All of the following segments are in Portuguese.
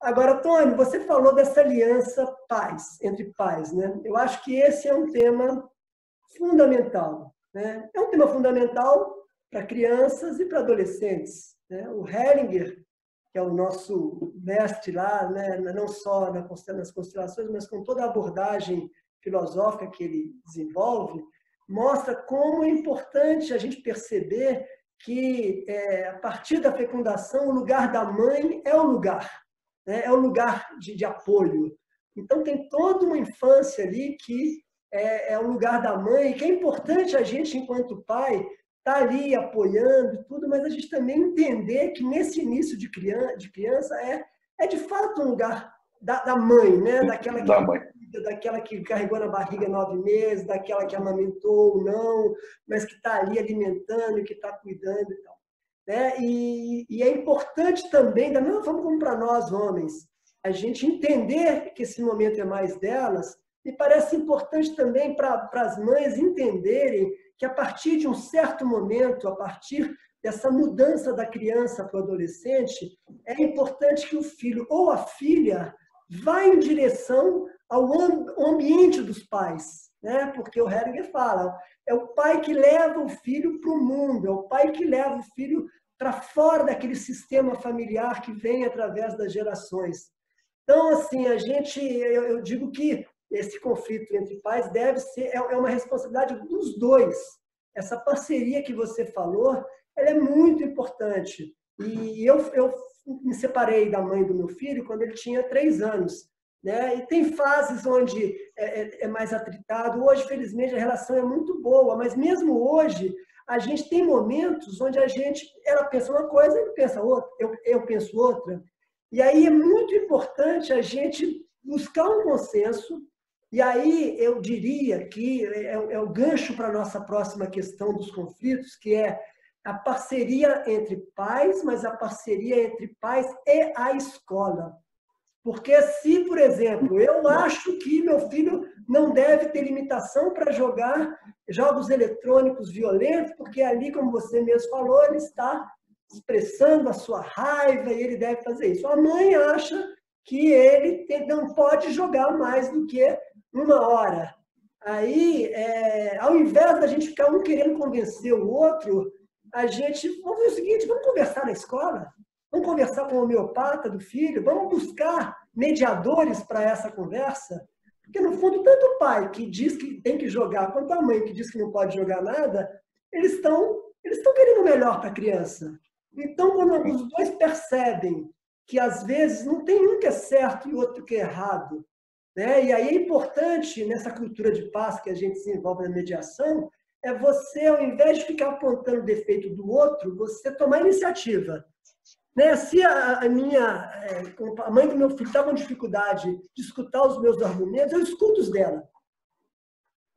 Agora, Tony, você falou dessa aliança pais, entre pais, né? Eu acho que esse é um tema fundamental, né? É um tema fundamental para crianças e para adolescentes, né? O Hellinger, que é o nosso mestre lá, né? Não só nas constelações, mas com toda a abordagem filosófica que ele desenvolve, mostra como é importante a gente perceber que, a partir da fecundação, o lugar da mãe é o lugar, né? É o lugar de apoio. Então, tem toda uma infância ali que é o lugar da mãe, que é importante a gente, enquanto pai, estar ali apoiando tudo, mas a gente também entender que nesse início de criança é de fato um lugar da mãe, né? Da mãe. Daquela que carregou na barriga 9 meses, daquela que amamentou ou não, mas que está ali alimentando, que está cuidando e tal. Né? E é importante também, da mesma forma como para nós homens, a gente entender que esse momento é mais delas, me parece importante também para as mães entenderem que a partir de um certo momento, a partir dessa mudança da criança para o adolescente, é importante que o filho ou a filha vá em direção ao ambiente dos pais, né? Porque o Hellinger fala, é o pai que leva o filho para o mundo, é o pai que leva o filho para fora daquele sistema familiar que vem através das gerações. Então, assim, eu digo que esse conflito entre pais deve ser, é uma responsabilidade dos dois. Essa parceria que você falou, ela é muito importante. E eu me separei da mãe do meu filho quando ele tinha 3 anos. Né? E tem fases onde é mais atritado. Hoje, felizmente, a relação é muito boa, mas mesmo hoje, a gente tem momentos onde ela pensa uma coisa, ele pensa outra, eu penso outra. E aí é muito importante a gente buscar um consenso. E aí eu diria que é o gancho para a nossa próxima questão dos conflitos, que é a parceria entre pais, mas a parceria entre pais e a escola. Porque se, por exemplo, eu acho que meu filho não deve ter limitação para jogar jogos eletrônicos violentos, porque ali, como você mesmo falou, ele está expressando a sua raiva e ele deve fazer isso. A mãe acha que ele não pode jogar mais do que 1 hora. Aí, ao invés da gente ficar um querendo convencer o outro, vamos fazer o seguinte, vamos conversar na escola, vamos conversar com o homeopata do filho, vamos buscar mediadores para essa conversa, porque, no fundo, tanto o pai que diz que tem que jogar, quanto a mãe que diz que não pode jogar nada, eles estão querendo o melhor para a criança. Então, quando os dois percebem que, às vezes, não tem um que é certo e outro que é errado, né? E aí é importante, nessa cultura de paz que a gente desenvolve na mediação, é você, ao invés de ficar apontando o defeito do outro, você tomar iniciativa. Né? Se a mãe do meu filho está com dificuldade de escutar os meus argumentos, eu escuto os dela.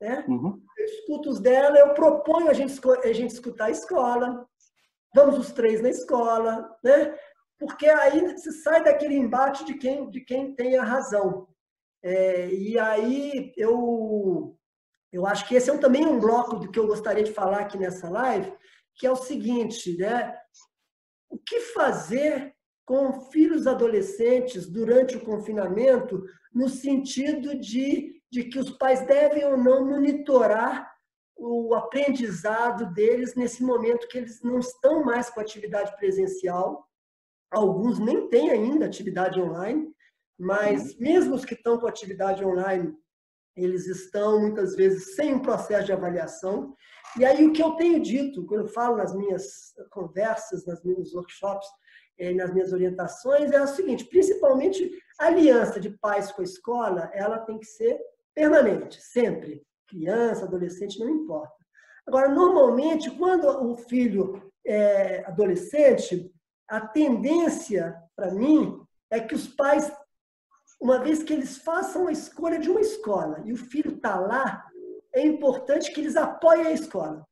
Né? Eu escuto os dela, eu proponho a gente escutar a escola, vamos os 3 na escola, né? Porque aí você sai daquele embate de quem tem a razão. E aí eu acho que esse também um bloco do que eu gostaria de falar aqui nessa live, que é o seguinte, né? O que fazer com filhos adolescentes durante o confinamento, no sentido de que os pais devem ou não monitorar o aprendizado deles nesse momento que eles não estão mais com atividade presencial. Alguns nem têm ainda atividade online, mas mesmo os que estão com atividade online, eles estão, muitas vezes, sem um processo de avaliação. E aí, o que eu tenho dito, quando eu falo nas minhas conversas, nos meus workshops, nas minhas orientações, é o seguinte, principalmente a aliança de pais com a escola, ela tem que ser permanente, sempre. Criança, adolescente, não importa. Agora, normalmente, quando o filho é adolescente, a tendência, para mim, é que os pais, uma vez que eles façam a escolha de uma escola e o filho está lá, é importante que eles apoiem a escola.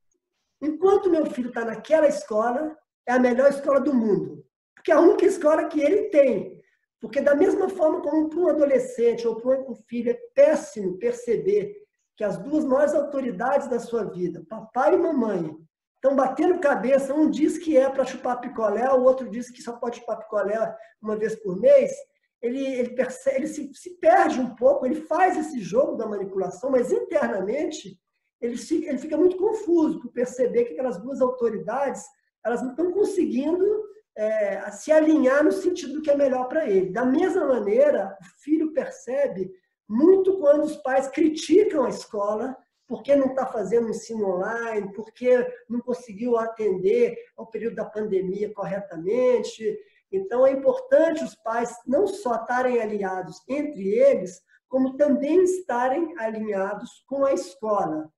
Enquanto meu filho está naquela escola, é a melhor escola do mundo. Porque é a única escola que ele tem. Porque da mesma forma como para um adolescente ou para um filho é péssimo perceber que as 2 maiores autoridades da sua vida, papai e mamãe, estão batendo cabeça, um diz que é para chupar picolé, o outro diz que só pode chupar picolé uma vez por mês, ele se perde um pouco, ele faz esse jogo da manipulação, mas internamente ele fica muito confuso por perceber que aquelas duas autoridades elas não estão conseguindo se alinhar no sentido do que é melhor para ele. Da mesma maneira, o filho percebe muito quando os pais criticam a escola porque não está fazendo ensino online, porque não conseguiu atender ao período da pandemia corretamente. Então, é importante os pais não só estarem alinhados entre eles, como também estarem alinhados com a escola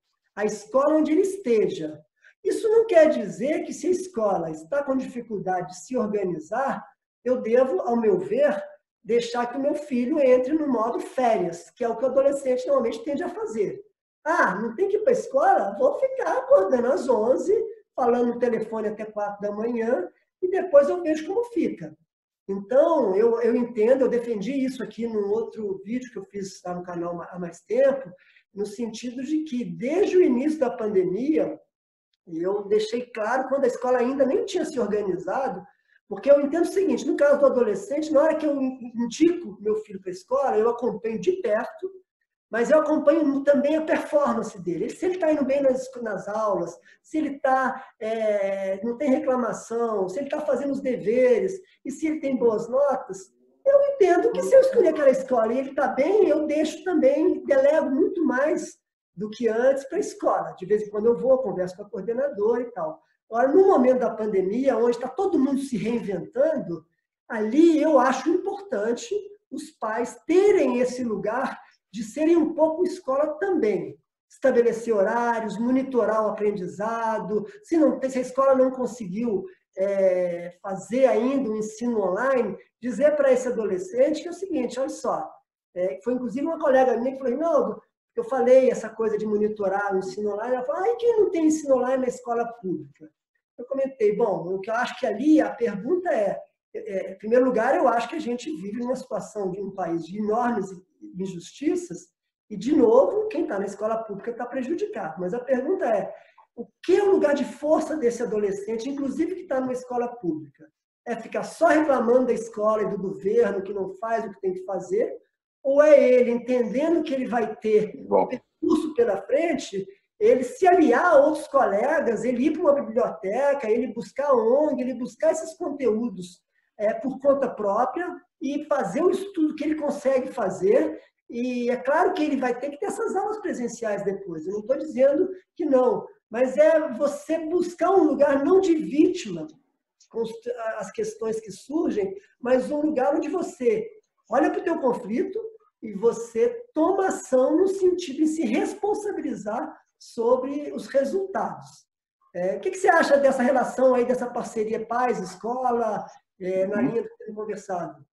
onde ele esteja. Isso não quer dizer que se a escola está com dificuldade de se organizar, eu devo, ao meu ver, deixar que o meu filho entre no modo férias, que é o que o adolescente normalmente tende a fazer. Ah, não tem que ir para a escola? Vou ficar acordando às 11, falando no telefone até 4 da manhã, e depois eu vejo como fica. Então, eu entendo, eu defendi isso aqui num outro vídeo que eu fiz lá no canal há mais tempo, no sentido de que, desde o início da pandemia, eu deixei claro, quando a escola ainda nem tinha se organizado, porque eu entendo o seguinte, no caso do adolescente, na hora que eu indico meu filho para a escola, eu acompanho de perto, mas eu acompanho também a performance dele. Se ele está indo bem nas aulas, se ele não tem reclamação, se ele está fazendo os deveres, e se ele tem boas notas, eu entendo que se eu escolher aquela escola e ele está bem, eu deixo também, delego muito mais do que antes para a escola. De vez em quando eu vou, converso com a coordenadora e tal. Agora, no momento da pandemia, onde está todo mundo se reinventando, ali eu acho importante os pais terem esse lugar de serem um pouco escola também. Estabelecer horários, monitorar o aprendizado. Se a escola não conseguiu fazer ainda o ensino online, dizer para esse adolescente que é o seguinte, olha só, foi inclusive uma colega minha que falou, Rinaldo, eu falei essa coisa de monitorar o ensino online, ela falou, quem não tem ensino online na escola pública? Eu comentei, bom, o que eu acho que ali a pergunta em primeiro lugar, eu acho que a gente vive numa situação de um país de enormes injustiças e, de novo, quem está na escola pública está prejudicado. Mas a pergunta o que é o lugar de força desse adolescente, inclusive que está numa escola pública? É ficar só reclamando da escola e do governo que não faz o que tem que fazer? Ou é ele, entendendo que ele vai ter um percurso pela frente, ele se aliar a outros colegas, ele ir para uma biblioteca, ele buscar a ONG, ele buscar esses conteúdos por conta própria e fazer o estudo que ele consegue fazer. E é claro que ele vai ter que ter essas aulas presenciais depois. Eu não estou dizendo que não, mas é você buscar um lugar não de vítima com as questões que surgem, mas um lugar onde você olha para o teu conflito e você toma ação no sentido de se responsabilizar sobre os resultados. O que você acha dessa relação aí, dessa parceria pais-escola, na linha do que temos conversado?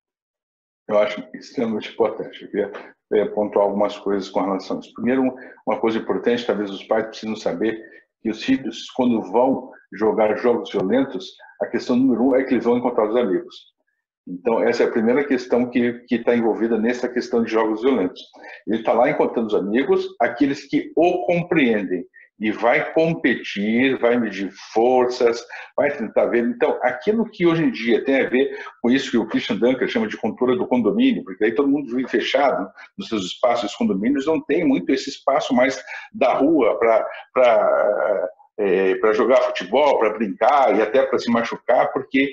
Eu acho extremamente importante. Eu queria pontuar algumas coisas com relação a isso. Primeiro, uma coisa importante, talvez os pais precisam saber, que os filhos, quando vão jogar jogos violentos, a questão número 1 é que eles vão encontrar os amigos. Então, essa é a primeira questão que está envolvida nessa questão de jogos violentos. Ele está lá encontrando os amigos, aqueles que o compreendem, e vai competir, vai medir forças, vai tentar ver. Então, aquilo que hoje em dia tem a ver com isso que o Christian Dunker chama de cultura do condomínio, porque aí todo mundo vive fechado nos seus espaços, os condomínios não tem muito esse espaço mais da rua para jogar futebol, para brincar e até para se machucar, porque,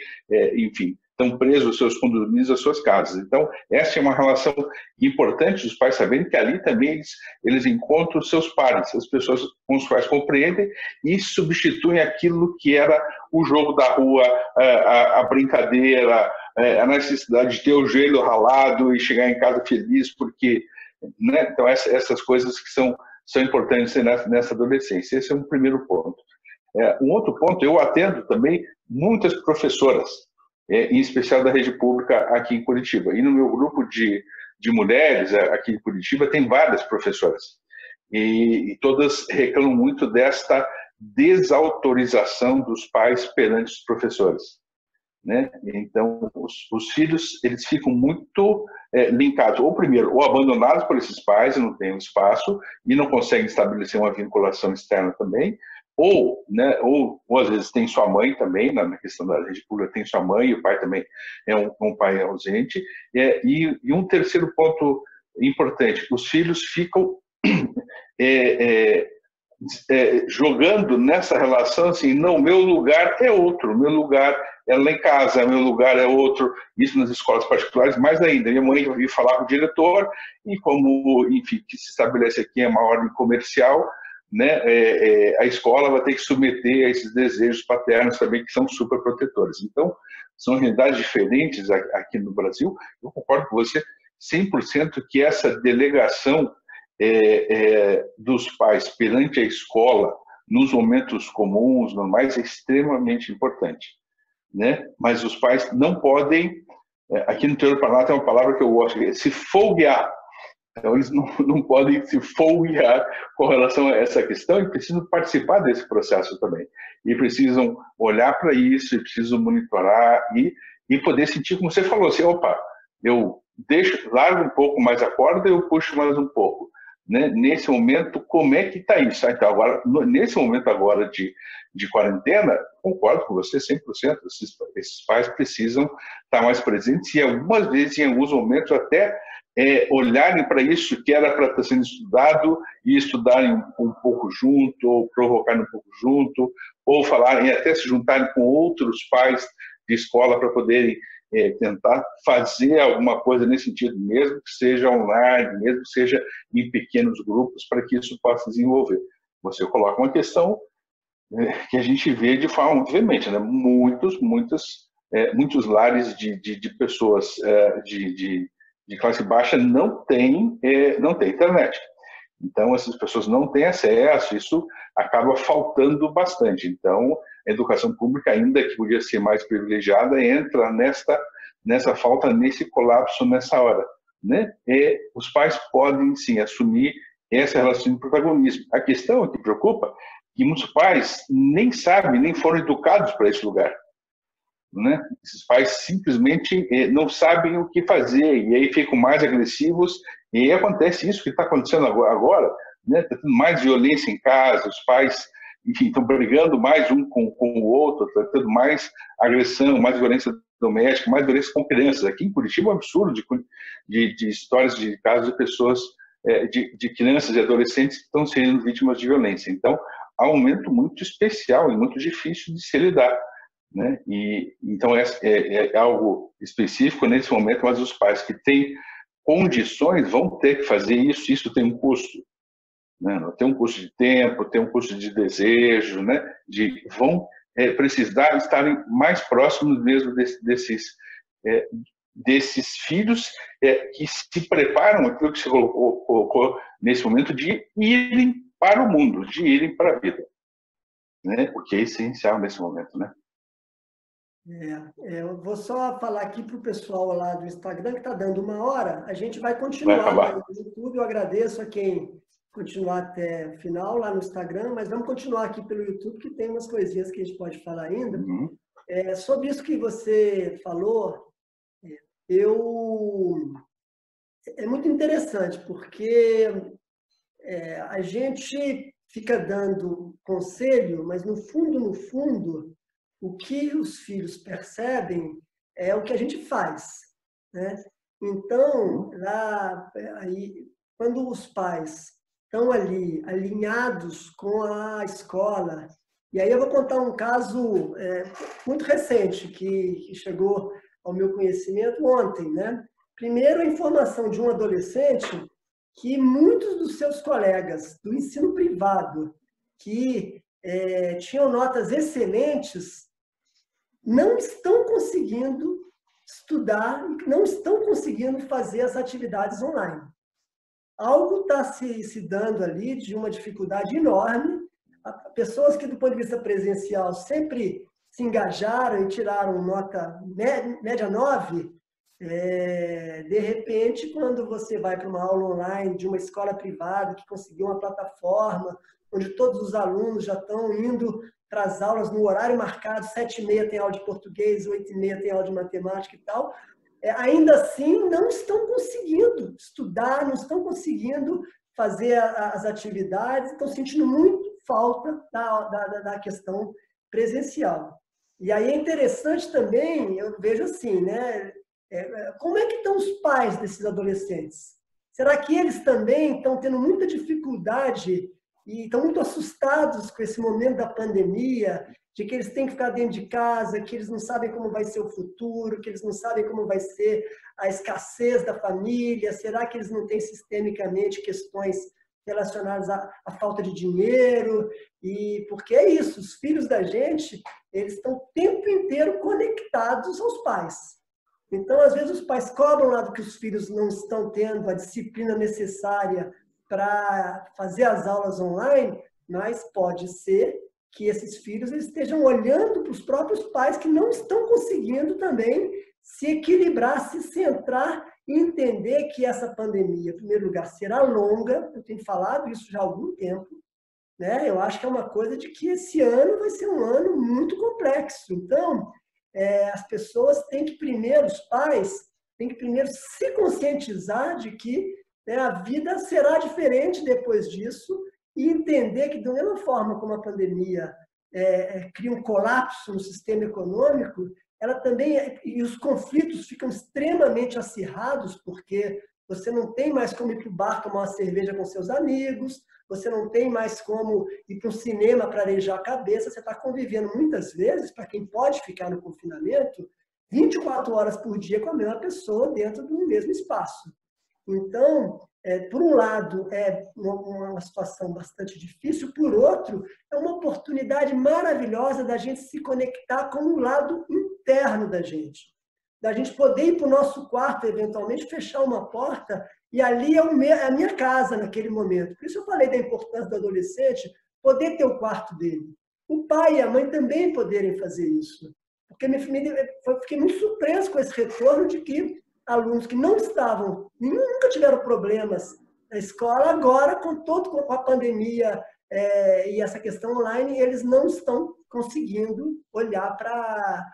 enfim, estão presos aos seus condomínios, às suas casas. Então, essa é uma relação importante dos pais saberem que ali também eles encontram os seus pares, as pessoas com os quais compreendem e substituem aquilo que era o jogo da rua, a brincadeira, a necessidade de ter o joelho ralado e chegar em casa feliz, porque... Né? Então, essas coisas que são importantes nessa adolescência. Esse é um primeiro ponto. Um outro ponto, eu atendo também muitas professoras, em especial da rede pública aqui em Curitiba. E no meu grupo de mulheres aqui em Curitiba tem várias professoras. E todas reclamam muito desta desautorização dos pais perante os professores. Né? Então, os filhos eles ficam muito linkados, ou primeiro, ou abandonados por esses pais, não tem um espaço, e não conseguem estabelecer uma vinculação externa também, né, ou às vezes tem sua mãe também, na questão da rede pública tem sua mãe, e o pai também é um pai ausente. E um terceiro ponto importante, os filhos ficam jogando nessa relação assim, não, meu lugar é outro, meu lugar é lá em casa, meu lugar é outro, isso nas escolas particulares, mais ainda. Minha mãe ouviu falar com o diretor, e como, enfim, que se estabelece aqui é uma ordem comercial, né, a escola vai ter que submeter a esses desejos paternos também, que são super protetores. Então, são realidades diferentes aqui no Brasil. Eu concordo com você 100% que essa delegação dos pais perante a escola, nos momentos comuns, normais, é extremamente importante, né? Mas os pais não podem, aqui no interior do Paraná tem uma palavra que eu gosto, se folguear. Então, eles não podem se folguear com relação a essa questão e precisam participar desse processo também. E precisam olhar para isso, e precisam monitorar e poder sentir, como você falou, assim, opa, eu largo um pouco mais a corda e eu puxo mais um pouco. Né? Nesse momento, como é que está isso? Então, agora, nesse momento agora de quarentena, concordo com você 100%, esses pais precisam estar mais presentes e algumas vezes, em alguns momentos, até olharem para isso que era para estar sendo estudado e estudarem um pouco junto, ou provocarem um pouco junto, ou falarem, até se juntarem com outros pais de escola para poderem tentar fazer alguma coisa nesse sentido, mesmo que seja online, mesmo que seja em pequenos grupos, para que isso possa desenvolver. Você coloca uma questão que a gente vê de forma muito veemente, né? Muitos lares de pessoas de classe baixa não têm internet. Então, essas pessoas não têm acesso, isso acaba faltando bastante. Então, a educação pública, ainda que podia ser mais privilegiada, entra nessa falta, nesse colapso, nessa hora. Né? E os pais podem, sim, assumir essa relação de protagonismo. A questão que preocupa é que muitos pais nem sabem, nem foram educados para esse lugar. Né? Esses pais simplesmente não sabem o que fazer e aí ficam mais agressivos e aí acontece isso que está acontecendo agora, né? Tá tendo mais violência em casa, os pais, enfim, estão brigando mais um com o outro, está tendo mais agressão, mais violência doméstica, mais violência com crianças. Aqui em Curitiba é um absurdo de histórias de casos de pessoas, de crianças e adolescentes que estão sendo vítimas de violência. Então, há um momento muito especial e muito difícil de se lidar. Né? E então é algo específico nesse momento, mas os pais que têm condições vão ter que fazer isso. Isso tem um custo, né? Tem um custo de tempo, tem um custo de desejo, né? Vão precisar estarem mais próximos mesmo desses filhos que se preparam, aquilo que você colocou nesse momento, de irem para o mundo, de irem para a vida, né? O que é essencial nesse momento, né? Eu vou só falar aqui para o pessoal lá do Instagram, que está dando 1 hora. A gente vai continuar no YouTube. Eu agradeço a quem continuar até o final lá no Instagram, mas vamos continuar aqui pelo YouTube, que tem umas coisinhas que a gente pode falar ainda. Uhum. Sobre isso que você falou, é muito interessante, porque a gente fica dando conselho, mas no fundo, o que os filhos percebem é o que a gente faz, né? Então, quando os pais estão ali alinhados com a escola, e aí eu vou contar um caso muito recente que chegou ao meu conhecimento ontem, né? Primeiro, a informação de um adolescente que muitos dos seus colegas do ensino privado que tinham notas excelentes não estão conseguindo estudar, não estão conseguindo fazer as atividades online. Algo está se dando ali de uma dificuldade enorme. Pessoas que, do ponto de vista presencial, sempre se engajaram e tiraram nota média 9, de repente, quando você vai para uma aula online de uma escola privada que conseguiu uma plataforma, onde todos os alunos já estão indo para as aulas no horário marcado, 7h30 tem aula de português, 8h30 tem aula de matemática e tal, ainda assim não estão conseguindo estudar, não estão conseguindo fazer as atividades, estão se sentindo muito falta da questão presencial. E aí é interessante também, eu vejo assim, né? Como é que estão os pais desses adolescentes? Será que eles também estão tendo muita dificuldade e estão muito assustados com esse momento da pandemia, de que eles têm que ficar dentro de casa, que eles não sabem como vai ser o futuro, que eles não sabem como vai ser a escassez da família? Será que eles não têm sistemicamente questões relacionadas à falta de dinheiro? E porque é isso, os filhos da gente, eles estão o tempo inteiro conectados aos pais. Então, às vezes, os pais cobram lá do que os filhos não estão tendo a disciplina necessária para fazer as aulas online, mas pode ser que esses filhos estejam olhando para os próprios pais que não estão conseguindo também se equilibrar, se centrar e entender que essa pandemia, em primeiro lugar, será longa. Eu tenho falado isso já há algum tempo, né? Eu acho que é uma coisa de que esse ano vai ser um ano muito complexo. Então, as pessoas têm que primeiro, os pais, têm que primeiro se conscientizar de que, né, a vida será diferente depois disso e entender que, da mesma forma como a pandemia cria um colapso no sistema econômico, ela também, e os conflitos ficam extremamente acirrados, porque você não tem mais como ir para o bar tomar uma cerveja com seus amigos, você não tem mais como ir para o cinema para arejar a cabeça, você está convivendo muitas vezes, para quem pode ficar no confinamento, 24 horas por dia com a mesma pessoa dentro do mesmo espaço. Então, por um lado, é uma situação bastante difícil, por outro, é uma oportunidade maravilhosa da gente se conectar com o lado interno da gente poder ir para o nosso quarto, eventualmente, fechar uma porta, e ali é a minha casa naquele momento. Por isso eu falei da importância do adolescente poder ter o quarto dele. O pai e a mãe também poderem fazer isso. Porque fiquei muito surpreso com esse retorno de que alunos que não estavam, nunca tiveram problemas na escola, agora, com a pandemia e essa questão online, eles não estão conseguindo olhar para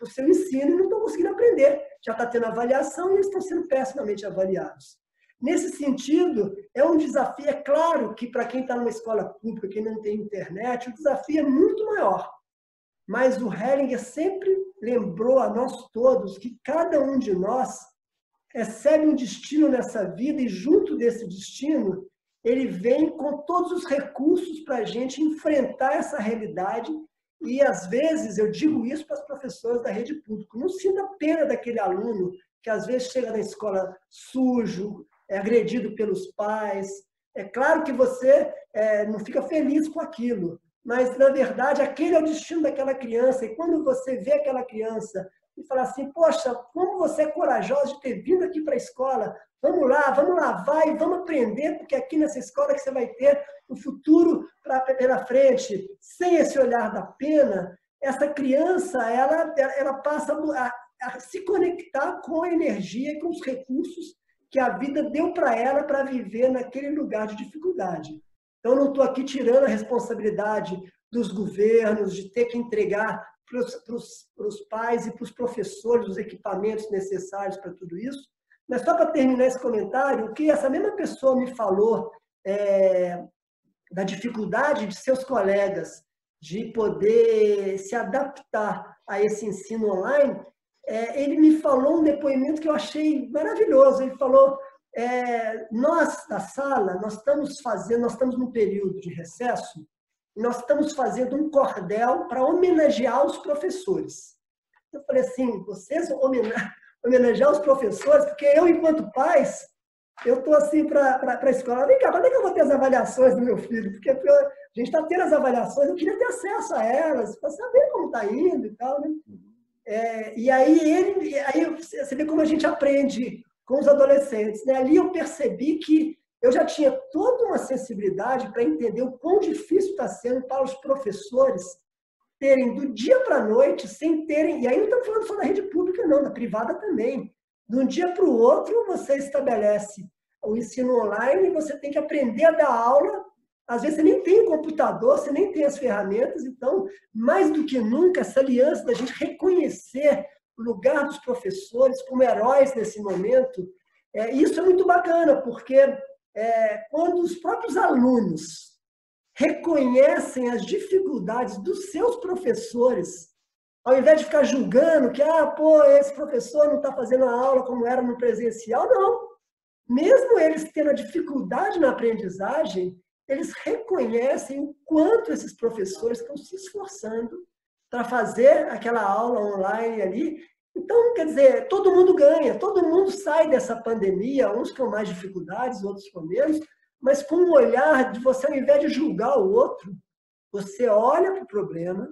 o seu ensino e não estão conseguindo aprender. Já está tendo avaliação e eles estão sendo pessimamente avaliados. Nesse sentido, é um desafio. É claro que para quem está numa escola pública, quem não tem internet, o desafio é muito maior. Mas o Hellinger sempre lembrou a nós todos que cada um de nós recebe um destino nessa vida e, junto desse destino, ele vem com todos os recursos para a gente enfrentar essa realidade. E, às vezes, eu digo isso para as professoras da rede pública, não sinta pena daquele aluno que, às vezes, chega na escola sujo, é agredido pelos pais. É claro que você não fica feliz com aquilo, mas, na verdade, aquele é o destino daquela criança. E quando você vê aquela criança e fala assim, poxa, como você é corajosa de ter vindo aqui para a escola, vamos lá, vai, vamos aprender, porque aqui nessa escola que você vai ter o futuro pela frente, sem esse olhar da pena, essa criança, ela passa a se conectar com a energia e com os recursos que a vida deu para ela para viver naquele lugar de dificuldade. Então, eu não estou aqui tirando a responsabilidade dos governos de ter que entregar para os pais e para os professores os equipamentos necessários para tudo isso. Mas só para terminar esse comentário, o que essa mesma pessoa me falou da dificuldade de seus colegas de poder se adaptar a esse ensino online, ele me falou um depoimento que eu achei maravilhoso. Ele falou, nós da sala, nós estamos num período de recesso, e nós estamos fazendo um cordel para homenagear os professores. Eu falei assim, vocês homenagear os professores, porque eu, enquanto pais, eu estou assim para a escola, vem cá, quando é que eu vou ter as avaliações do meu filho? Porque a gente está tendo as avaliações, eu queria ter acesso a elas, para saber como está indo e tal, né? E aí você vê como a gente aprende com os adolescentes, né? Ali eu percebi que eu já tinha toda uma sensibilidade para entender o quão difícil está sendo para os professores terem do dia para a noite, sem terem, e aí não estamos falando só da rede pública, não, da privada também. De um dia para o outro, você estabelece o ensino online e você tem que aprender a dar aula. Às vezes você nem tem computador, você nem tem as ferramentas. Então, mais do que nunca, essa aliança da gente reconhecer o lugar dos professores como heróis nesse momento, isso é muito bacana, porque quando os próprios alunos reconhecem as dificuldades dos seus professores, ao invés de ficar julgando que, pô, esse professor não está fazendo a aula como era no presencial, não. Mesmo eles tendo a dificuldade na aprendizagem, eles reconhecem o quanto esses professores estão se esforçando para fazer aquela aula online ali. Então, quer dizer, todo mundo ganha, todo mundo sai dessa pandemia, uns com mais dificuldades, outros com menos, mas com um olhar de você, ao invés de julgar o outro, você olha para o problema,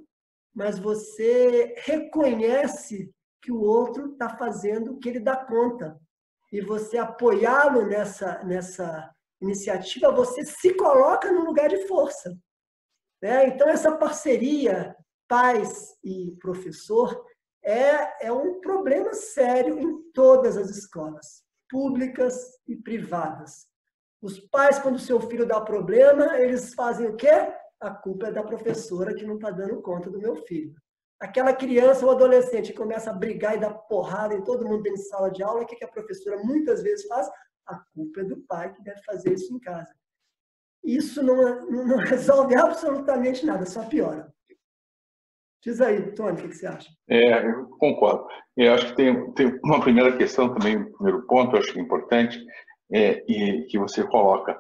mas você reconhece que o outro está fazendo o que ele dá conta. E você apoiá-lo nessa iniciativa, você se coloca no lugar de força. Né? Então, essa parceria pais e professor é um problema sério em todas as escolas, públicas e privadas. Os pais, quando o seu filho dá problema, eles fazem o quê? A culpa é da professora que não está dando conta do meu filho. Aquela criança ou adolescente que começa a brigar e dar porrada em todo mundo dentro de sala de aula, o que a professora muitas vezes faz? A culpa é do pai que deve fazer isso em casa. Isso não resolve absolutamente nada, só piora. Diz aí, Tony, o que você acha? Eu concordo. Eu acho que tem uma primeira questão também, um primeiro ponto, eu acho que é importante, e que você coloca.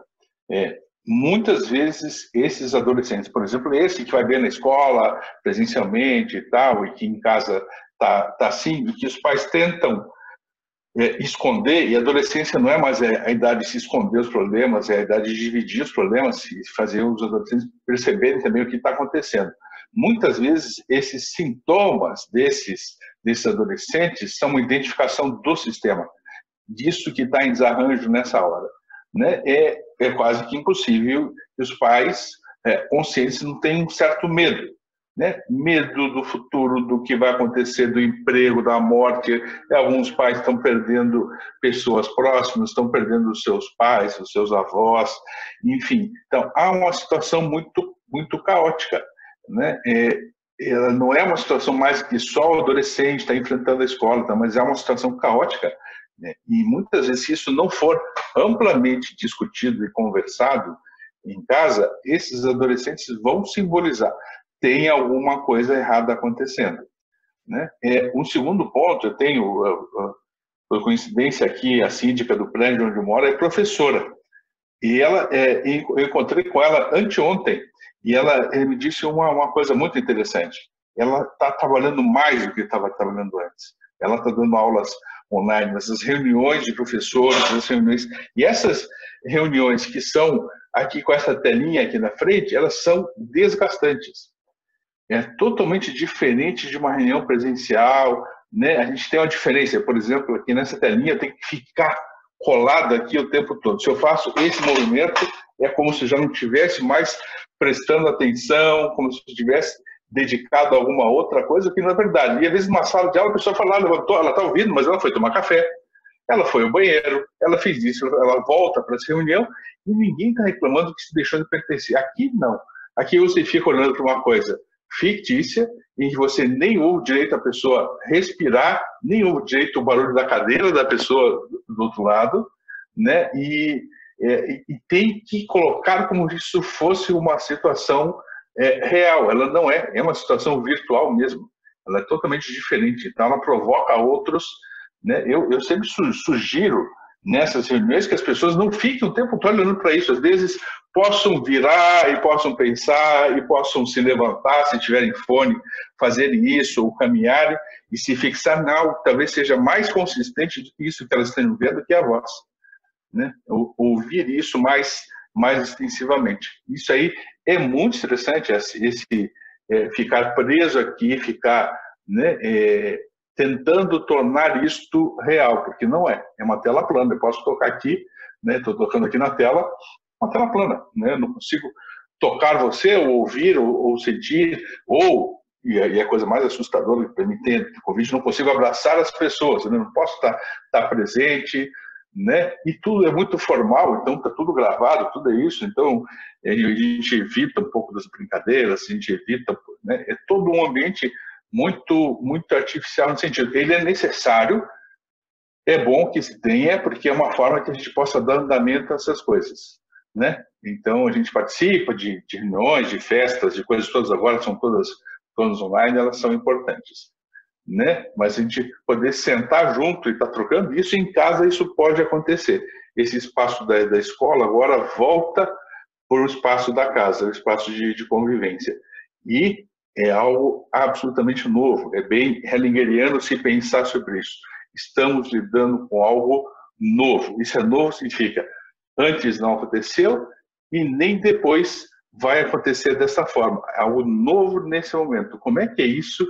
Muitas vezes, esses adolescentes, por exemplo, esse que vai ver na escola, presencialmente e tal, e que em casa tá assim, e que os pais tentam esconder, e a adolescência não é mais a idade de se esconder os problemas, é a idade de dividir os problemas e fazer os adolescentes perceberem também o que está acontecendo. Muitas vezes, esses sintomas desses adolescentes são uma identificação do sistema, disso que está em desarranjo nessa hora. Né? É quase que impossível que os pais conscientes não tenham um certo medo. Né? Medo do futuro, do que vai acontecer, do emprego, da morte. Alguns pais estão perdendo pessoas próximas, estão perdendo os seus pais, os seus avós, enfim. Então, há uma situação muito, muito caótica. Né? Ela não é uma situação mais que só o adolescente está enfrentando a escola, tá? Mas é uma situação caótica. Né? E muitas vezes, se isso não for amplamente discutido e conversado em casa, esses adolescentes vão simbolizar tem alguma coisa errada acontecendo. Né? Um segundo ponto, eu tenho, por coincidência aqui, a síndica do prédio onde eu moro é professora. E eu encontrei com ela anteontem, e ela me disse uma coisa muito interessante. Ela está trabalhando mais do que estava trabalhando antes. Ela está dando aulas online, essas reuniões de professores, e essas reuniões que são aqui com essa telinha aqui na frente, elas são desgastantes. É totalmente diferente de uma reunião presencial, né? A gente tem uma diferença, por exemplo, aqui nessa telinha eu tenho que ficar colado aqui o tempo todo. Se eu faço esse movimento, é como se eu já não estivesse mais prestando atenção, como se eu estivesse dedicado a alguma outra coisa, que não é verdade. E às vezes numa sala de aula a pessoa fala, levantou, ela está ouvindo, mas ela foi tomar café, ela foi ao banheiro, ela fez isso, ela volta para essa reunião e ninguém está reclamando que se deixou de pertencer. Aqui não. Aqui você fica olhando para uma coisa fictícia, em que você nem ouve direito a pessoa respirar, nem ouve direito o barulho da cadeira da pessoa do outro lado, né? E tem que colocar como se isso fosse uma situação real. Ela não é uma situação virtual mesmo. Ela é totalmente diferente. Então, ela provoca outros. Né? Eu sempre sugiro nessas reuniões que as pessoas não fiquem o tempo todo olhando para isso. Às vezes possam virar e possam pensar e possam se levantar, se tiverem fone, fazerem isso ou caminharem e se fixar em algo que talvez seja mais consistente do que isso que elas estão vendo que a voz. Né? Ouvir isso mais extensivamente. Isso aí é muito estressante, ficar preso aqui, ficar tentando tornar isto real, porque não é uma tela plana. Eu posso tocar aqui, estou tocando aqui na tela, uma tela plana, né? Eu não consigo tocar você, ou ouvir, ou sentir, e a coisa mais assustadora para mim tem no Covid, não consigo abraçar as pessoas, né? Não posso estar presente, né? E tudo é muito formal, então está tudo gravado, tudo é isso, então a gente evita um pouco das brincadeiras, a gente evita, né? É todo um ambiente muito, muito artificial no sentido. Ele é necessário, é bom que se tenha, porque é uma forma que a gente possa dar andamento a essas coisas. né? Então, a gente participa de reuniões, de festas, de coisas todas agora, são todas online, elas são importantes, né? Mas a gente poder sentar junto e estar trocando, isso em casa, isso pode acontecer. Esse espaço da escola agora volta para o espaço da casa, o espaço de convivência. E é algo absolutamente novo, é bem hellingeriano se pensar sobre isso. Estamos lidando com algo novo. Isso é novo significa antes não aconteceu e nem depois vai acontecer dessa forma. É algo novo nesse momento. Como é que é isso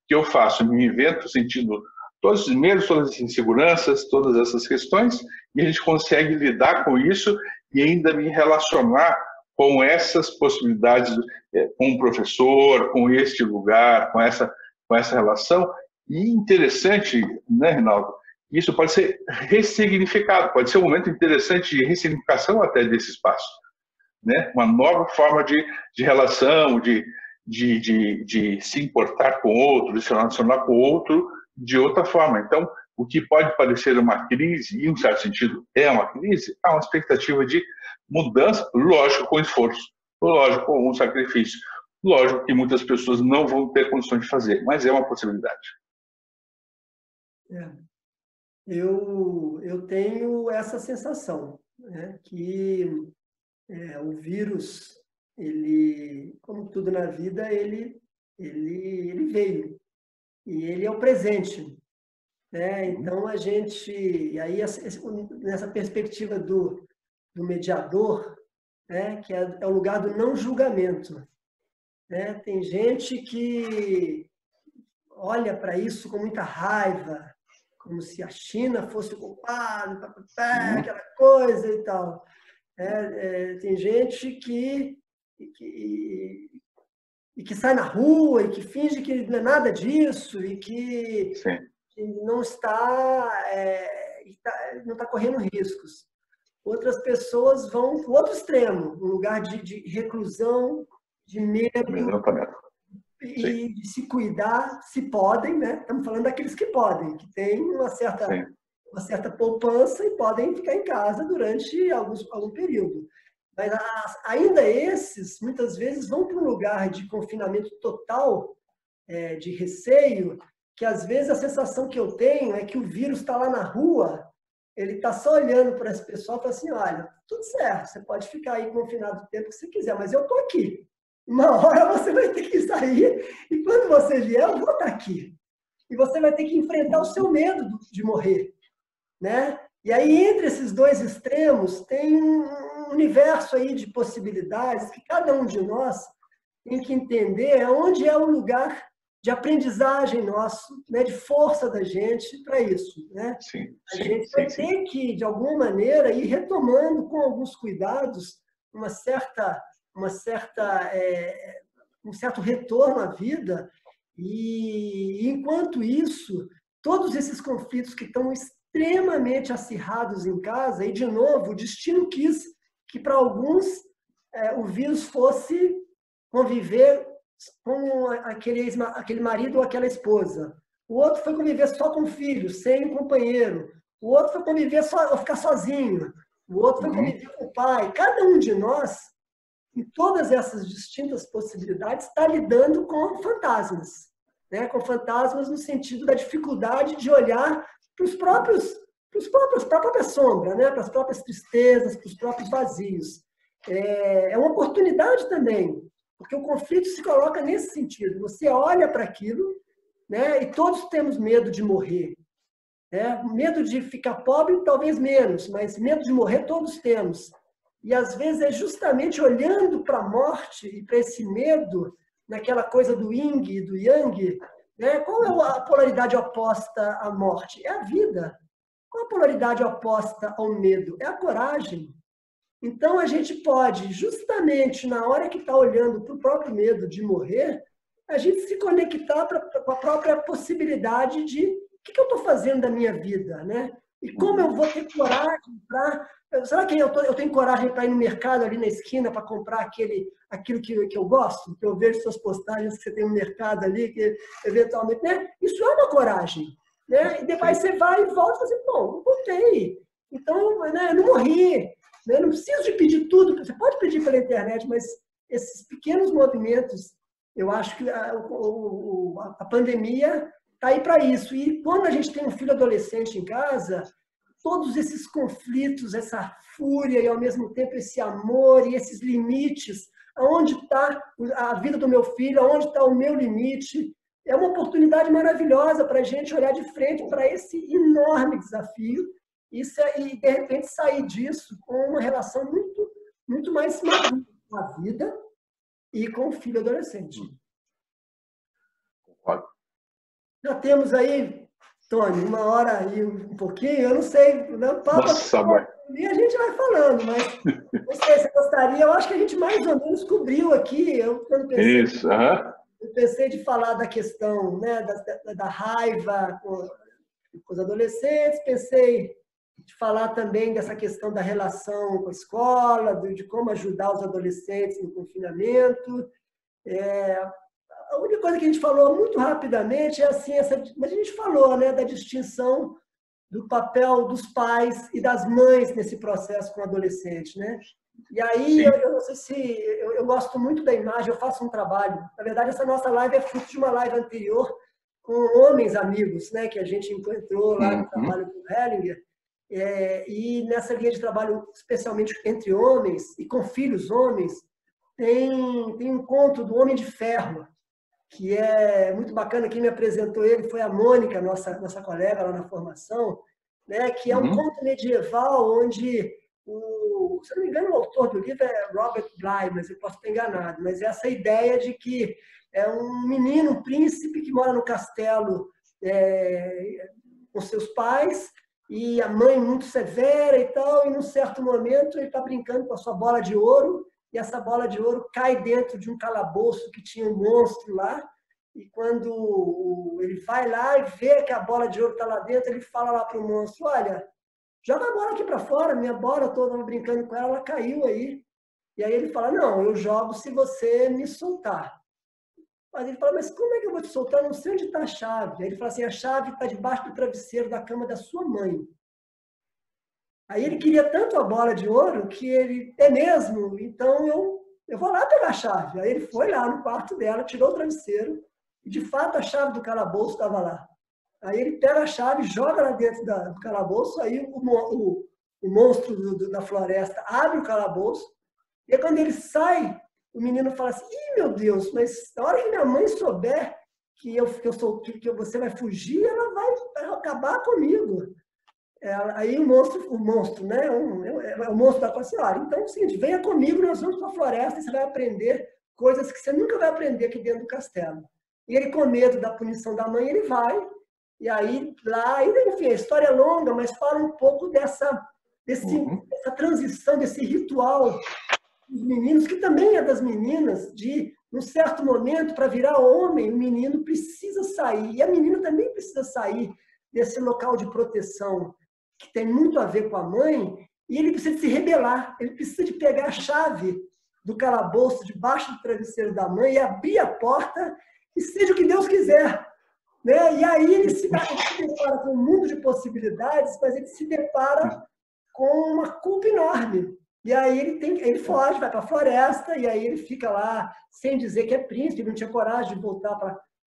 que eu faço? Me invento sentindo todos os medos, todas as inseguranças, todas essas questões, e a gente consegue lidar com isso e ainda me relacionar com essas possibilidades, com o professor, com este lugar, com essa relação. E interessante, né, Rinaldo? Isso pode ser ressignificado, pode ser um momento interessante de ressignificação até desse espaço, né? Uma nova forma de relação, de se importar com o outro, de se relacionar com o outro de outra forma. Então, o que pode parecer uma crise, e em um certo sentido é uma crise, há uma expectativa de mudança, lógico, com esforço, lógico, com um sacrifício, lógico que muitas pessoas não vão ter condições de fazer, mas é uma possibilidade. Eu tenho essa sensação, né, que o vírus, ele, como tudo na vida, ele veio e ele é o presente, né? Então a gente, e aí nessa perspectiva do mediador, né, que é o lugar do não julgamento, né? Tem gente que olha para isso com muita raiva, como se a China fosse o culpado, aquela coisa e tal. Tem gente que sai na rua e que finge que não é nada disso e que não está correndo riscos. Outras pessoas vão para o outro extremo, um lugar de reclusão, de medo, e de se cuidar, se podem, né? Estamos falando daqueles que podem, que têm uma certa poupança e podem ficar em casa durante algum período. Mas ainda esses, muitas vezes, vão para um lugar de confinamento total, de receio, que às vezes a sensação que eu tenho é que o vírus está lá na rua, ele está só olhando para esse pessoal e fala assim, olha, tudo certo, você pode ficar aí confinado o tempo que você quiser, mas eu estou aqui. Uma hora você vai ter que sair e quando você vier, eu vou estar aqui. E você vai ter que enfrentar o seu medo de morrer, né? E aí, entre esses dois extremos, tem um universo aí de possibilidades que cada um de nós tem que entender onde é o lugar de aprendizagem nosso, né, de força da gente para isso, né? A gente vai ter que, de alguma maneira, ir retomando com alguns cuidados um certo retorno à vida e, enquanto isso, todos esses conflitos que estão extremamente acirrados em casa, e, de novo, o destino quis que, para alguns, o vírus fosse conviver com aquele marido ou aquela esposa. O outro foi conviver só com o filho, sem um companheiro. O outro foi conviver ficar sozinho. O outro foi conviver com o pai. Cada um de nós, em todas essas distintas possibilidades, está lidando com fantasmas, né? Com fantasmas no sentido da dificuldade de olhar para a própria sombra, né? Para as próprias tristezas, para os próprios vazios. É uma oportunidade também, porque o conflito se coloca nesse sentido. Você olha para aquilo, né? E todos temos medo de morrer. Medo de ficar pobre, talvez menos, mas medo de morrer todos temos. E, às vezes, é justamente olhando para a morte e para esse medo, naquela coisa do yin e do yang, né? Qual é a polaridade oposta à morte? É a vida. Qual a polaridade oposta ao medo? É a coragem. Então, a gente pode, justamente na hora que está olhando para o próprio medo de morrer, a gente se conectar com a própria possibilidade de o que eu estou fazendo da minha vida, né? E como eu vou ter coragem para... Será que eu tenho coragem para ir no mercado ali na esquina para comprar aquilo que eu gosto? Que eu vejo suas postagens que você tem no mercado ali, que eventualmente... Né? Isso é uma coragem. Né? E depois você vai e volta e fala assim, bom, eu voltei. Então, né, eu não morri. né? Eu não preciso de pedir tudo, você pode pedir pela internet, mas esses pequenos movimentos, eu acho que a pandemia está aí para isso. E quando a gente tem um filho adolescente em casa, todos esses conflitos, essa fúria e, ao mesmo tempo, esse amor e esses limites, aonde está a vida do meu filho, aonde está o meu limite, é uma oportunidade maravilhosa para a gente olhar de frente para esse enorme desafio e, de repente, sair disso com uma relação muito, muito mais madura com a vida e com o filho adolescente. Concordo. Já temos aí, Tony, 1h e um pouquinho, eu não sei, não, e a gente vai falando, mas não sei se você gostaria, eu acho que a gente mais ou menos cobriu aqui, quando pensei, eu pensei de falar da questão, né, da raiva com os adolescentes, pensei de falar também dessa questão da relação com a escola, de como ajudar os adolescentes no confinamento. A única coisa que a gente falou muito rapidamente é assim, mas a gente falou, né, da distinção do papel dos pais e das mães nesse processo com o adolescente, né? E aí, eu não sei se... Eu gosto muito da imagem, eu faço um trabalho. Na verdade, essa nossa live é fruto de uma live anterior com homens amigos, né, que a gente encontrou lá no trabalho com o Hellinger. E nessa linha de trabalho, especialmente entre homens e com filhos homens, tem um conto do Homem de Ferro, que é muito bacana. Quem me apresentou ele foi a Mônica, nossa colega lá na formação, né, que é um conto medieval onde, se não me engano, o autor do livro é Robert Bly, mas eu posso estar enganado, mas essa ideia de que é um menino, um príncipe que mora no castelo com seus pais, e a mãe muito severa e tal, e num certo momento ele está brincando com a sua bola de ouro, e essa bola de ouro cai dentro de um calabouço que tinha um monstro lá, e quando ele vai lá e vê que a bola de ouro está lá dentro, ele fala lá para o monstro: olha, joga a bola aqui para fora, minha bola, eu estava brincando com ela, ela caiu aí. E aí ele fala: não, eu jogo se você me soltar. Mas ele fala: mas como é que eu vou te soltar? Eu não sei onde está a chave. Aí ele fala assim: a chave está debaixo do travesseiro da cama da sua mãe. Aí ele queria tanto a bola de ouro que ele, é mesmo, então eu vou lá pegar a chave. Aí ele foi lá no quarto dela, tirou o travesseiro, e de fato a chave do calabouço estava lá. Aí ele pega a chave, joga lá dentro do calabouço, aí o monstro da floresta abre o calabouço, e aí quando ele sai, o menino fala assim: ih, meu Deus, mas na hora que minha mãe souber que você vai fugir, ela vai acabar comigo. Aí o monstro, né? O monstro da senhora. Então, é o seguinte: venha comigo, nós vamos para a floresta e você vai aprender coisas que você nunca vai aprender aqui dentro do castelo. E ele, com medo da punição da mãe, ele vai. E aí, lá, enfim, a história é longa, mas fala um pouco dessa transição, desse ritual dos meninos, que também é das meninas, de, num certo momento, para virar homem, o menino precisa sair. E a menina também precisa sair desse local de proteção, que tem muito a ver com a mãe, e ele precisa se rebelar, ele precisa de pegar a chave do calabouço debaixo do travesseiro da mãe e abrir a porta e seja o que Deus quiser. Né? E aí ele se depara com um mundo de possibilidades, mas ele se depara com uma culpa enorme. E aí ele foge, vai para a floresta, e aí ele fica lá sem dizer que é príncipe, ele não tinha coragem de voltar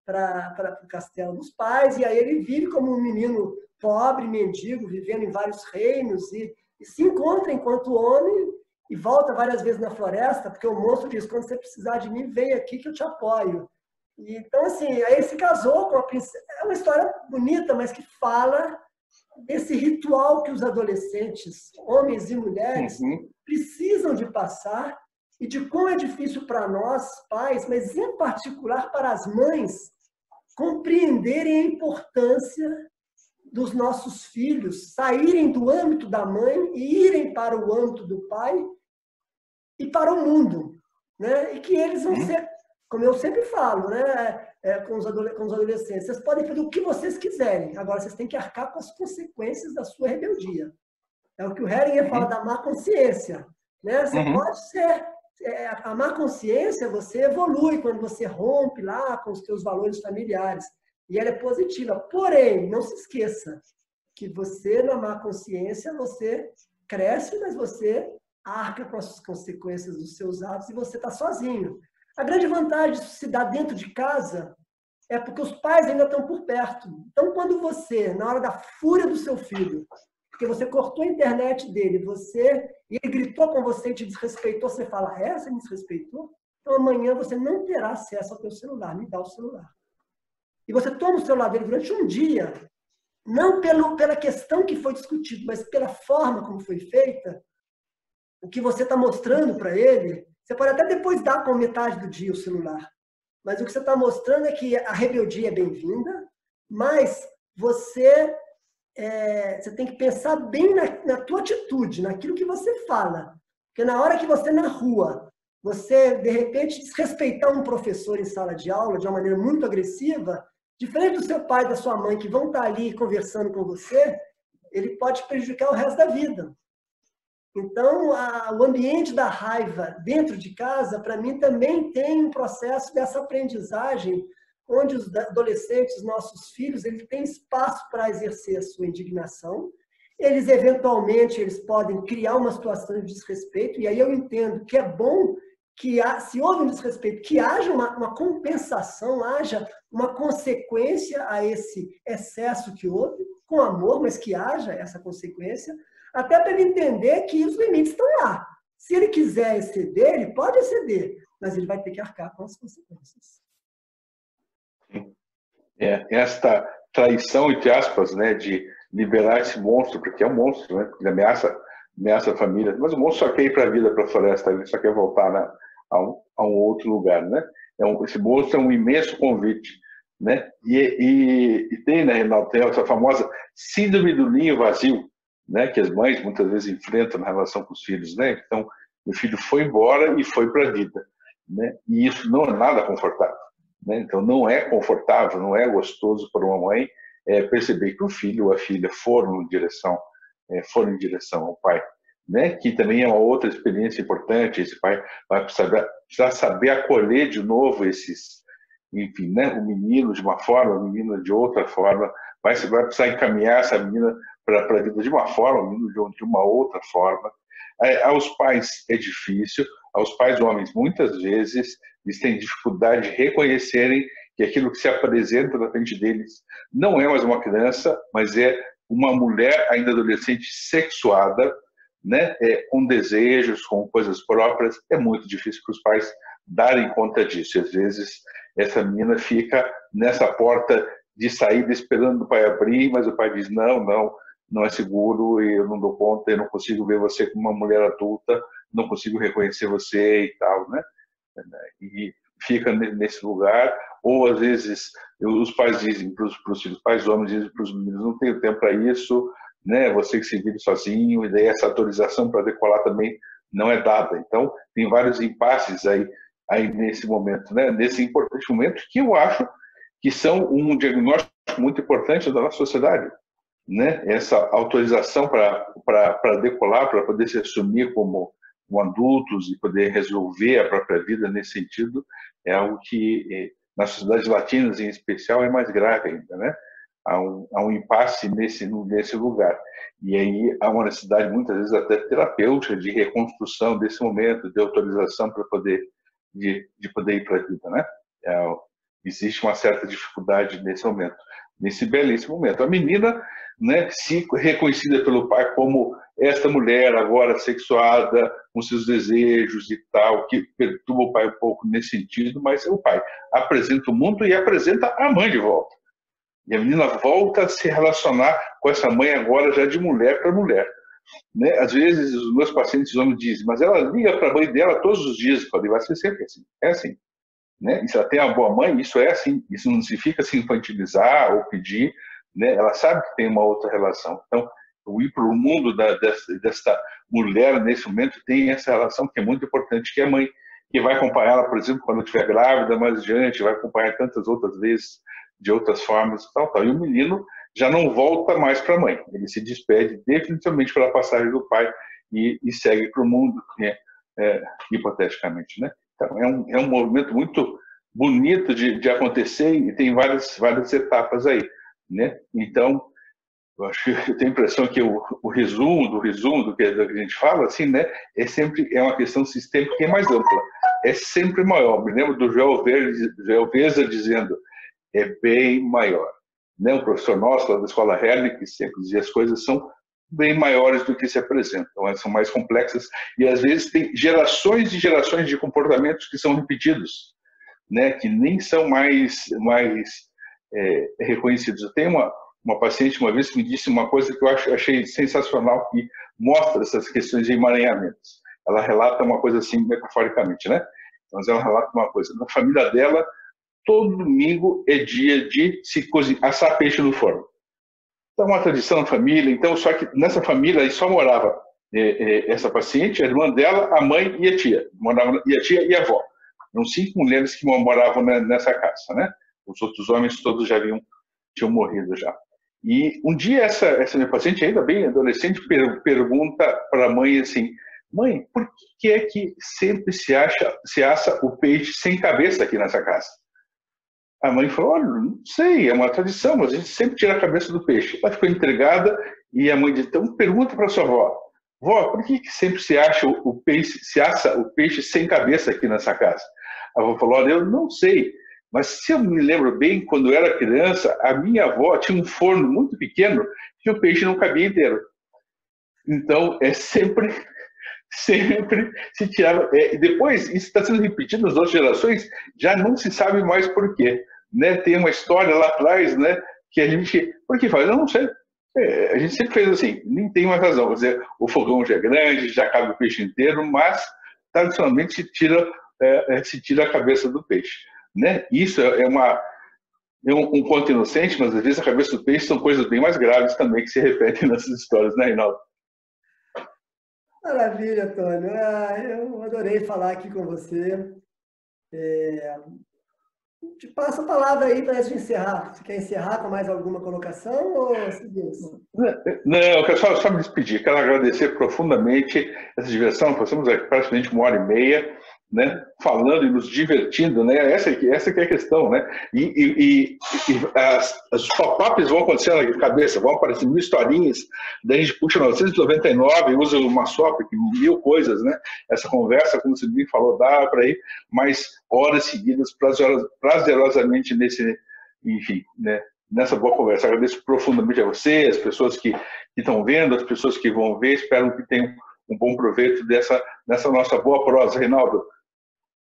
para o castelo dos pais, e aí ele vive como um menino pobre, mendigo, vivendo em vários reinos, e se encontra enquanto homem, e volta várias vezes na floresta, porque o monstro diz: quando você precisar de mim, vem aqui que eu te apoio. E, então, assim, aí ele se casou com a princesa. É uma história bonita, mas que fala desse ritual que os adolescentes, homens e mulheres, precisam de passar, e de como é difícil para nós, pais, mas em particular para as mães, compreenderem a importância dos nossos filhos saírem do âmbito da mãe e irem para o âmbito do pai e para o mundo, né? E que eles vão ser, como eu sempre falo, né, com os adolescentes: vocês podem fazer o que vocês quiserem, agora vocês têm que arcar com as consequências da sua rebeldia. É o que o Hellinger fala da má consciência. Né? Você pode ser... a má consciência, você evolui quando você rompe lá com os seus valores familiares. E ela é positiva. Porém, não se esqueça que você, na má consciência, você cresce, mas você arca com as consequências dos seus atos e você está sozinho. A grande vantagem disso se dá dentro de casa é porque os pais ainda estão por perto. Então, quando você, na hora da fúria do seu filho, porque você cortou a internet dele, e ele gritou com você e te desrespeitou, você fala, você me desrespeitou? Então, amanhã você não terá acesso ao teu celular, me dá o celular. E você toma o celular dele durante um dia, não pela questão que foi discutida, mas pela forma como foi feita, o que você está mostrando para ele, você pode até depois dar com metade do dia o celular, mas o que você está mostrando é que a rebeldia é bem-vinda, mas você tem que pensar bem na tua atitude, naquilo que você fala. Porque na hora que você, na rua, você, de repente, desrespeitar um professor em sala de aula de uma maneira muito agressiva, diferente do seu pai e da sua mãe, que vão estar ali conversando com você, ele pode prejudicar o resto da vida. Então, o ambiente da raiva dentro de casa, para mim, também tem um processo dessa aprendizagem, onde os adolescentes, nossos filhos, eles têm espaço para exercer a sua indignação. Eles, eventualmente, eles podem criar uma situação de desrespeito, e aí eu entendo que é bom que, se houve um desrespeito, que haja uma compensação, haja uma consequência a esse excesso que houve, com amor, mas que haja essa consequência, até para ele entender que os limites estão lá. Se ele quiser exceder, ele pode exceder, mas ele vai ter que arcar com as consequências. Esta traição, entre aspas, né, de liberar esse monstro, porque é um monstro, né, ele ameaça a família, mas o monstro só quer ir para a vida, para a floresta, ele só quer voltar, né, a um outro lugar. Né? Esse monstro é um imenso convite. Né? E tem, né, Reinaldo, tem essa famosa síndrome do ninho vazio, né, que as mães muitas vezes enfrentam na relação com os filhos. Né? Então, meu filho foi embora e foi para a vida. Né? E isso não é nada confortável. Né? Então, não é confortável, não é gostoso para uma mãe perceber que o filho ou a filha foram em direção ao pai. Né? Que também é uma outra experiência importante. Esse pai vai precisar saber acolher de novo enfim, né? O menino de uma forma, a menina de outra forma, vai precisar encaminhar essa menina para a vida de uma forma, o menino de uma outra forma. Aos pais é difícil, aos pais homens, muitas vezes, eles têm dificuldade de reconhecerem que aquilo que se apresenta na frente deles não é mais uma criança, mas é uma mulher ainda adolescente sexuada, né? Com desejos, com coisas próprias. É muito difícil para os pais darem conta disso. E, às vezes, essa menina fica nessa porta de saída esperando o pai abrir, mas o pai diz, não é seguro, eu não dou conta, eu não consigo ver você como uma mulher adulta, não consigo reconhecer você e tal, né? E fica nesse lugar, ou às vezes os pais dizem para os filhos, os pais homens dizem para os meninos, não tenho tempo para isso, né? Você que se vire sozinho, e daí essa autorização para decolar também não é dada. Então, tem vários impasses aí nesse momento, né? Nesse importante momento que eu acho que são um diagnóstico muito importante da nossa sociedade. Né? Essa autorização para decolar, para poder se assumir como adultos e poder resolver a própria vida nesse sentido, é algo que, nas sociedades latinas em especial, é mais grave ainda. Né? Há um impasse nesse lugar. E aí há uma necessidade, muitas vezes, até terapêutica, de reconstrução desse momento, de autorização para poder ir para a vida. Né? Existe uma certa dificuldade nesse momento, nesse belíssimo momento. A menina, né, se reconhecida pelo pai como esta mulher agora sexuada, com seus desejos e tal, que perturba o pai um pouco nesse sentido, mas o pai apresenta o mundo e apresenta a mãe de volta. E a menina volta a se relacionar com essa mãe agora já de mulher para mulher. Né? Às vezes os meus pacientes homens dizem, mas ela liga para a mãe dela todos os dias. Falei, vai ser sempre assim. É assim. Né? E se ela tem uma boa mãe, isso é assim. Isso não significa se infantilizar ou pedir. Né? Ela sabe que tem uma outra relação. Então, o ir para o mundo dessa mulher, nesse momento, tem essa relação que é muito importante, que é a mãe, que vai acompanhar ela, por exemplo, quando estiver grávida, mais adiante, vai acompanhar tantas outras vezes, de outras formas, tal. E o menino já não volta mais para a mãe. Ele se despede definitivamente pela passagem do pai e segue para o mundo, né? Hipoteticamente. Né? Então, é um movimento muito bonito de acontecer e tem várias etapas aí. Né? Então, eu acho que eu tenho a impressão que o resumo do que a gente fala, assim, né, é uma questão sistêmica que é mais ampla, é sempre maior. Me lembro do Joel Weser dizendo, é bem maior. Né? Um professor nosso lá da escola Herrlich, que sempre dizia as coisas são bem maiores do que se apresentam, elas são mais complexas e às vezes tem gerações e gerações de comportamentos que são repetidos, né? Que nem são mais reconhecidos. Eu tenho uma paciente uma vez que me disse uma coisa que eu achei sensacional que mostra essas questões de emaranhamentos. Ela relata uma coisa assim metaforicamente, né? Mas ela relata uma coisa, na família dela todo domingo é dia de se assar peixe no forno. Então, uma tradição na família. Então, só que nessa família aí só morava essa paciente, a irmã dela, a mãe e a tia. E a tia e a avó. Eram 5 mulheres que moravam nessa casa, né? Os outros homens todos já tinham morrido já. E um dia essa minha paciente, ainda bem adolescente, pergunta para a mãe assim, mãe, por que é que sempre se assa o peixe sem cabeça aqui nessa casa? A mãe falou, olha, não sei, é uma tradição, mas a gente sempre tira a cabeça do peixe. Ela ficou intrigada e a mãe disse, então pergunta para sua avó, vó, por que sempre se assa o peixe sem cabeça aqui nessa casa? A avó falou, olha, eu não sei, mas se eu me lembro bem, quando eu era criança, a minha avó tinha um forno muito pequeno que o peixe não cabia inteiro. Então, sempre se tirava. Depois, isso está sendo repetido nas outras gerações, já não se sabe mais por quê. Né? Tem uma história lá atrás, né, que a gente. Por que faz? Eu não sei. A gente sempre fez assim, nem tem uma razão. Quer dizer, o fogão já é grande, já cabe o peixe inteiro, mas tradicionalmente se tira a cabeça do peixe. Né? Isso é um conto inocente, mas às vezes a cabeça do peixe são coisas bem mais graves também que se repetem nessas histórias, né, Reinaldo? Maravilha, Antônio. Eu adorei falar aqui com você. Te passo a palavra aí para a gente encerrar. Você quer encerrar com mais alguma colocação ou seguimos? Não, eu quero só me despedir. Quero agradecer profundamente essa diversão. Passamos aqui praticamente 1h30, né, falando e nos divertindo, né? Essa que é a questão, né? E as pop-ups vão acontecer na cabeça, vão aparecer 1000 historinhas, daí a gente puxa 999 e usa uma só, porque 1000 coisas, né? Essa conversa, como você bem falou, dá para ir mais horas seguidas, prazerosamente enfim, né? Nessa boa conversa. Agradeço profundamente a você, as pessoas que estão vendo, as pessoas que vão ver, espero que tenham um bom proveito dessa nossa boa prosa, Reinaldo.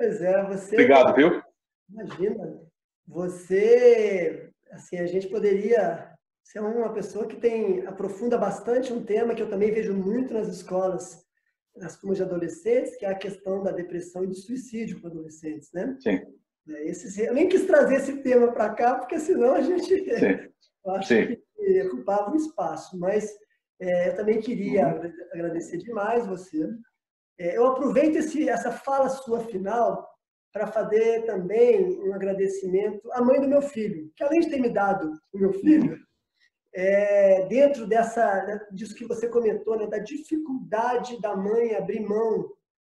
Pois é, você... Obrigado, viu? Imagina, você, assim, a gente poderia ser uma pessoa que aprofunda bastante um tema que eu também vejo muito nas escolas, nas turmas de adolescentes, que é a questão da depressão e do suicídio para adolescentes, né? Sim. Eu nem quis trazer esse tema para cá, porque senão a gente, eu acho que ocupava um espaço, mas eu também queria agradecer demais você. Eu aproveito essa fala sua final para fazer também um agradecimento à mãe do meu filho, que além de ter me dado o meu filho, dentro disso que você comentou, né, da dificuldade da mãe abrir mão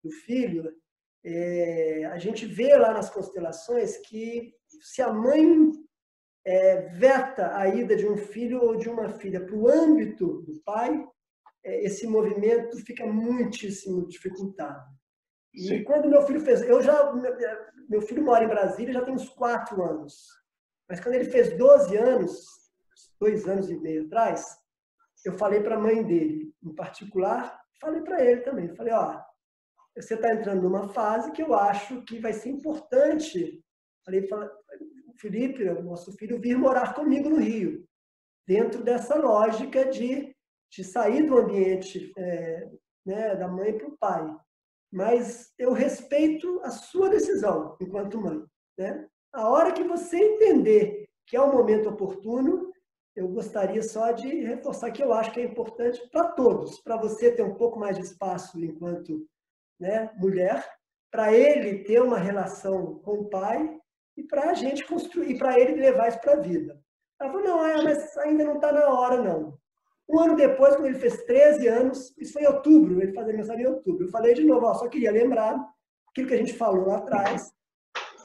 do filho, a gente vê lá nas constelações que se a mãe veta a ida de um filho ou de uma filha para o âmbito do pai, esse movimento fica muitíssimo dificultado. E quando meu filho fez... Meu filho mora em Brasília já tem uns 4 anos. Mas quando ele fez 12 anos, 2 anos e meio atrás, eu falei para a mãe dele, em particular, falei para ele também. Falei, você está entrando numa fase que eu acho que vai ser importante. Falei, Felipe, nosso filho, vir morar comigo no Rio, dentro dessa lógica de sair do ambiente né, da mãe para o pai. Mas eu respeito a sua decisão enquanto mãe. Né? A hora que você entender que é o momento oportuno, eu gostaria só de reforçar que eu acho que é importante para todos, para você ter um pouco mais de espaço enquanto, né, mulher, para ele ter uma relação com o pai e para a gente construir, para ele levar isso para a vida. Ela falou, não, mas ainda não está na hora, não. Um ano depois, quando ele fez 13 anos, isso foi em outubro, ele faz aniversário em outubro. Eu falei de novo, só queria lembrar aquilo que a gente falou lá atrás.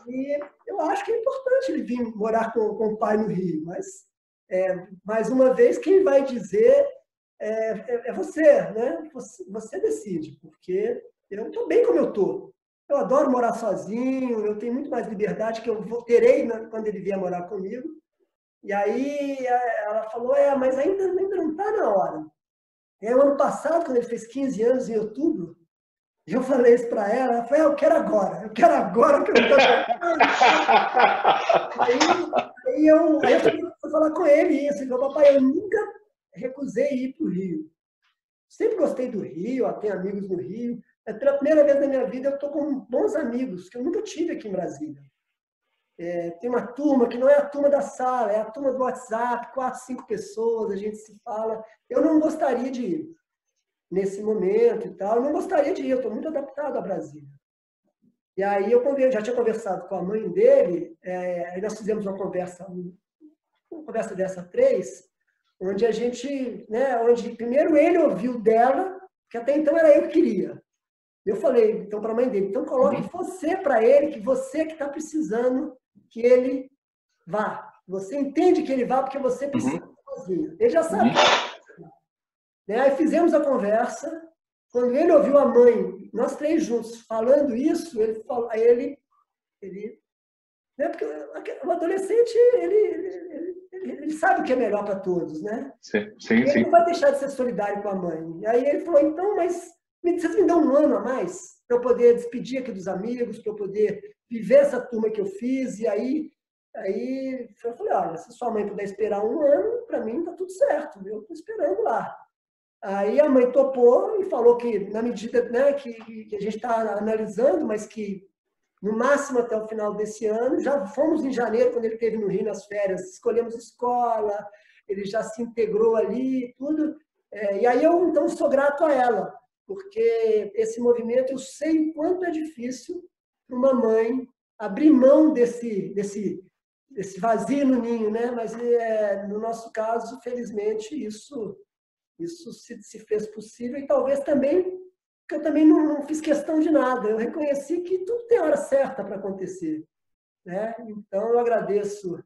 E eu acho que é importante ele vir morar com o pai no Rio, mas Mais uma vez, quem vai dizer é você, né? Você decide, porque eu estou bem como eu estou. Eu adoro morar sozinho, eu tenho muito mais liberdade que eu terei quando ele vier morar comigo. E aí ela falou, mas ainda não está na hora. O ano passado, quando ele fez 15 anos, em outubro, eu falei isso para ela falou, eu quero agora que eu não estou aí eu fui falar com ele isso. Ele falou, papai, eu nunca recusei ir para o Rio. Sempre gostei do Rio, tenho amigos no Rio. Pela primeira vez na minha vida, eu estou com bons amigos, que eu nunca tive aqui em Brasília. Tem uma turma que não é a turma da sala, é a turma do WhatsApp, 4, 5 pessoas, a gente se fala. Eu não gostaria de ir nesse momento e tal, eu não gostaria de ir, eu estou muito adaptado a Brasília. E aí eu já tinha conversado com a mãe dele, aí nós fizemos uma conversa dessa 3, onde a gente, né, onde primeiro ele ouviu dela, que até então era eu que queria. Eu falei então para a mãe dele, então coloque você para ele, que você que está precisando que ele vá. Você entende que ele vá porque você precisa sozinho. Ele já sabe. Aí fizemos a conversa. Quando ele ouviu a mãe, nós 3 juntos, falando isso, ele falou, né, porque o adolescente, ele sabe o que é melhor para todos, né? Sim. Ele não vai deixar de ser solidário com a mãe. E aí ele falou, então, mas vocês me dão um ano a mais para eu poder despedir aqui dos amigos, para eu poder viver essa turma que eu fiz. E aí eu falei, olha, se sua mãe puder esperar um ano, para mim está tudo certo, eu estou esperando lá. Aí a mãe topou e falou que, na medida, né, que a gente está analisando, mas que no máximo até o final desse ano, já fomos em janeiro, quando ele esteve no Rio nas férias, escolhemos escola, ele já se integrou ali, tudo. E aí eu, então, sou grato a ela, porque esse movimento, eu sei o quanto é difícil para uma mãe abrir mão desse vazio no ninho, né? Mas, no nosso caso, felizmente, isso se fez possível e talvez também, porque eu também não fiz questão de nada, eu reconheci que tudo tem hora certa para acontecer, né? Então, eu agradeço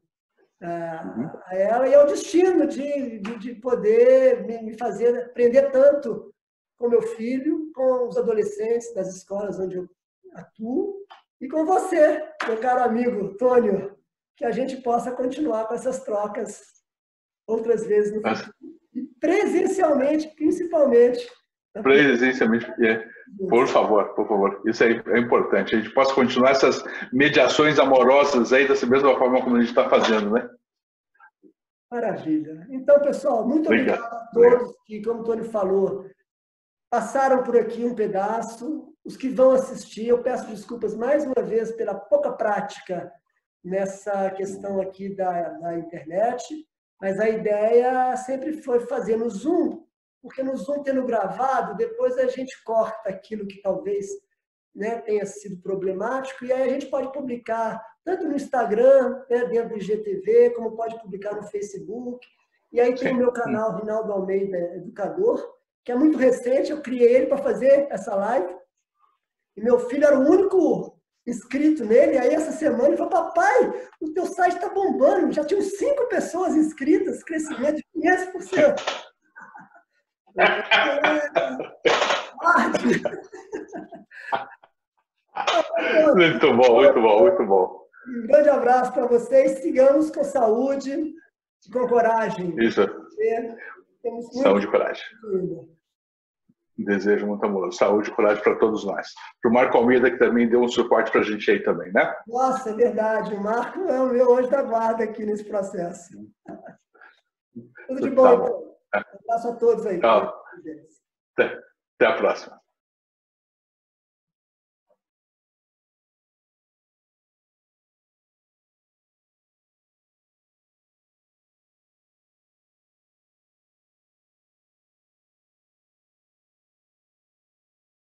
a ela e ao destino de poder me fazer aprender tanto com meu filho, com os adolescentes das escolas onde eu atuo e com você, meu caro amigo Tônio, que a gente possa continuar com essas trocas outras vezes no futuro. E presencialmente, principalmente. Presencialmente, por favor. Isso é importante. A gente possa continuar essas mediações amorosas aí dessa mesma forma como a gente está fazendo, né? Maravilha. Então, pessoal, muito obrigado a todos que, como o Tônio falou, passaram por aqui um pedaço. Os que vão assistir, eu peço desculpas mais uma vez pela pouca prática nessa questão aqui da internet, mas a ideia sempre foi fazer no Zoom, porque no Zoom, tendo gravado, depois a gente corta aquilo que talvez, né, tenha sido problemático, e aí a gente pode publicar tanto no Instagram, né, dentro do IGTV, como pode publicar no Facebook. E aí tem o meu canal, Rinaldo Almeida Educador, que é muito recente, eu criei ele para fazer essa live, e meu filho era o único inscrito nele, aí essa semana ele falou, papai, o teu site está bombando, já tinham 5 pessoas inscritas, crescimento de 500%. Muito bom. Um grande abraço para vocês, sigamos com saúde e com coragem. Isso. Saúde e coragem. Desejo muito amor, saúde e coragem para todos nós. Para o Marco Almeida, que também deu um suporte para a gente aí também, né? Nossa, é verdade. O Marco é o meu anjo da guarda aqui nesse processo. Tudo de bom, então. Um abraço a todos aí. Até a próxima.